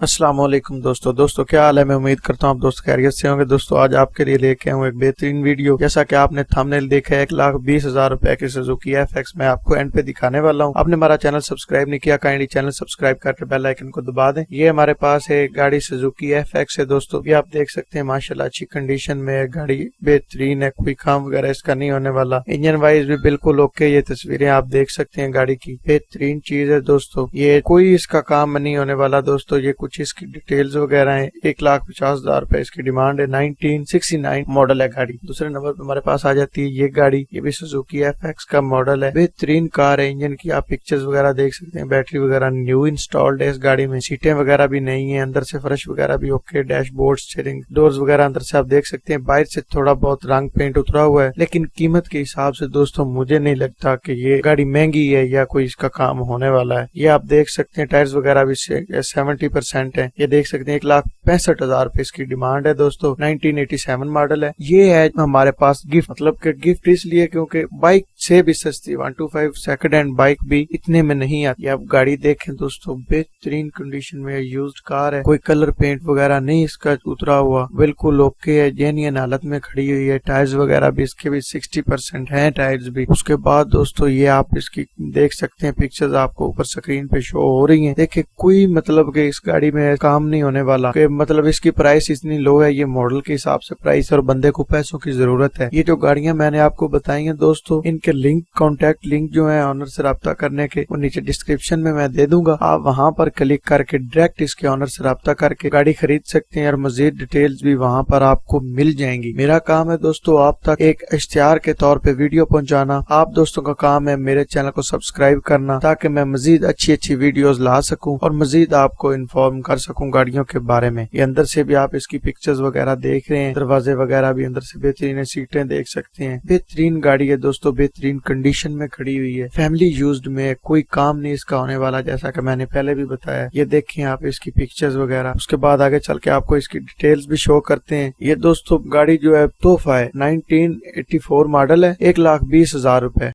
अस्सलाम वालेकुम दोस्तों क्या हाल है। मैं उम्मीद करता हूँ आप दोस्त खैरियत से होंगे। दोस्तों आज आपके लिए लेके आऊँ एक बेहतरीन वीडियो। जैसा कि आपने थंबनेल देखा है 1,20,000 रुपए की सुजुकी एफएक्स मैं आपको एंड पे दिखाने वाला हूँ। आपने हमारा चैनल सब्सक्राइब नहीं किया, काइंडली चैनल सब्सक्राइब करके बेल आइकन को दबा दें। ये हमारे पास है गाड़ी सुजुकी एफएक्स है दोस्तों। ये आप देख सकते हैं माशाल्लाह अच्छी कंडीशन में है, गाड़ी बेहतरीन है, कोई काम वगैरह इसका नहीं होने वाला। इंजन वाइज भी बिल्कुल ओके। ये तस्वीरें आप देख सकते हैं गाड़ी की, बेहतरीन चीज है दोस्तों। ये कोई इसका काम नहीं होने वाला दोस्तों। ये कुछ इसकी डिटेल्स वगैरह है। 1,50,000 रुपए इसकी डिमांड है। 1969 मॉडल है गाड़ी। दूसरे नंबर पे हमारे पास आ जाती है ये गाड़ी। ये भी सुजुकी एफएक्स का मॉडल है, बेहतरीन कार है। इंजन की आप पिक्चर्स वगैरह देख सकते हैं, बैटरी वगैरह न्यू इंस्टॉल्ड है इस गाड़ी में। सीटें वगैरह भी नहीं है, अंदर से फर्श वगैरह भी ओके। डैशबोर्ड, स्टीयरिंग, डोर्स वगैरह अंदर से आप देख सकते हैं। बाहर से थोड़ा बहुत रंग पेंट उतरा हुआ है, लेकिन कीमत के हिसाब से दोस्तों मुझे नहीं लगता कि ये गाड़ी महंगी है या कोई इसका काम होने वाला है। ये आप देख सकते हैं टायर्स वगैरह भी 70% है। ये देख सकते हैं 1,65,000 रुपए इसकी डिमांड है दोस्तों। 1987 मॉडल है। ये है हमारे पास गिफ्ट, मतलब कि गिफ्ट इसलिए क्योंकि बाइक से भी सस्ती 125 सेकंड हैंड बाइक भी इतने में नहीं आती। आप गाड़ी देखें दोस्तों, बेहतरीन कंडीशन में यूज्ड कार है, कोई कलर पेंट वगैरह नहीं इसका उतरा हुआ, बिल्कुल ओके है, जेन्युइन हालत में खड़ी हुई है। टायर्स वगैरह भी इसके भी 60% है टायर्स भी। उसके बाद दोस्तों ये आप इसकी देख सकते हैं पिक्चर्स आपको ऊपर स्क्रीन पे शो हो रही है। देखिए कोई मतलब कि इस गाड़ी में काम नहीं होने वाला, कि मतलब इसकी प्राइस इतनी लो है। ये मॉडल के हिसाब से प्राइस और बंदे को पैसों की जरूरत है। ये जो गाड़ियां मैंने आपको बताई हैं दोस्तों, इनके लिंक, कॉन्टेक्ट लिंक जो है ऑनर से रब्ता करने के, वो नीचे डिस्क्रिप्शन में मैं दे दूंगा। आप वहां पर क्लिक करके डायरेक्ट इसके ऑनर से रब्ता करके गाड़ी खरीद सकते हैं और मजीद डिटेल्स भी वहां पर आपको मिल जाएंगी। मेरा काम है दोस्तों आप तक एक इश्तिहार के तौर पे वीडियो पहुंचाना। आप दोस्तों का काम है मेरे चैनल को सब्सक्राइब करना, ताकि मैं मजीद अच्छी वीडियोस ला सकूं और मजीद आपको इन्फॉर्म कर सकूं गाड़ियों के बारे में। ये अंदर से भी आप इसकी पिक्चर्स वगैरह देख रहे हैं, दरवाजे वगैरह भी अंदर से बेहतरीन है, सीटें देख सकते हैं। बेहतरीन गाड़ी है दोस्तों, बेहतरीन कंडीशन में खड़ी हुई है, फैमिली यूज्ड में, कोई काम नहीं इसका होने वाला, जैसा कि मैंने पहले भी बताया। ये देखें आप इसकी पिक्चर्स वगैरह। उसके बाद आगे चल के आपको इसकी डिटेल्स भी शो करते हैं। ये दोस्तों गाड़ी जो है तोहफा है, 1984 मॉडल है, 1,20,000 रुपए।